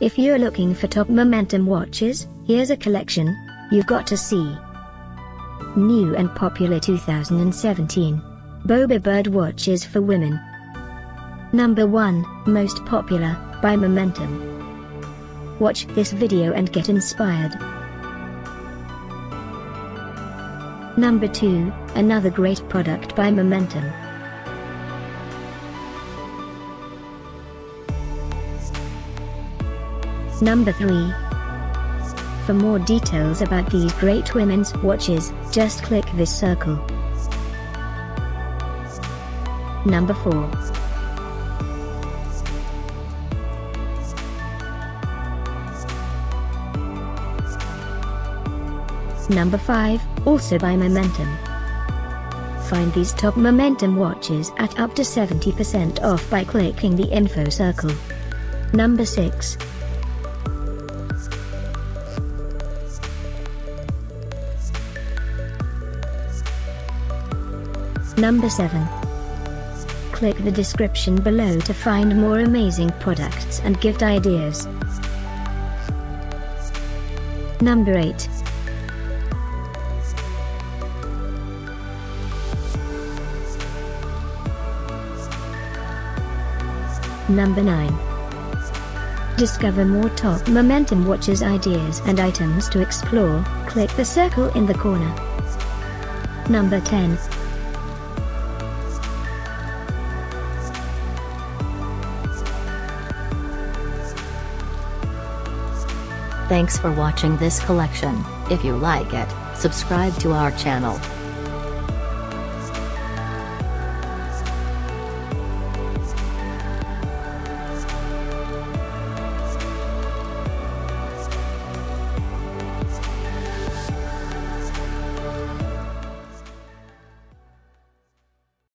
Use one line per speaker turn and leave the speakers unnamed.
If you're looking for top momentum watches, here's a collection you've got to see. New and popular 2017 Bobo Bird watches for women. Number 1, most popular, by Momentum. Watch this video and get inspired. Number 2, another great product by Momentum. Number 3. For more details about these great women's watches, just click this circle. Number 4. Number 5, also by Momentum. Find these top Momentum watches at up to 70% off by clicking the info circle. Number 6. Number 7. Click the description below to find more amazing products and gift ideas. Number 8. Number 9. Discover more top Momentum watches ideas and items to explore, click the circle in the corner. Number 10.
Thanks for watching this collection. If you like it, subscribe to our channel.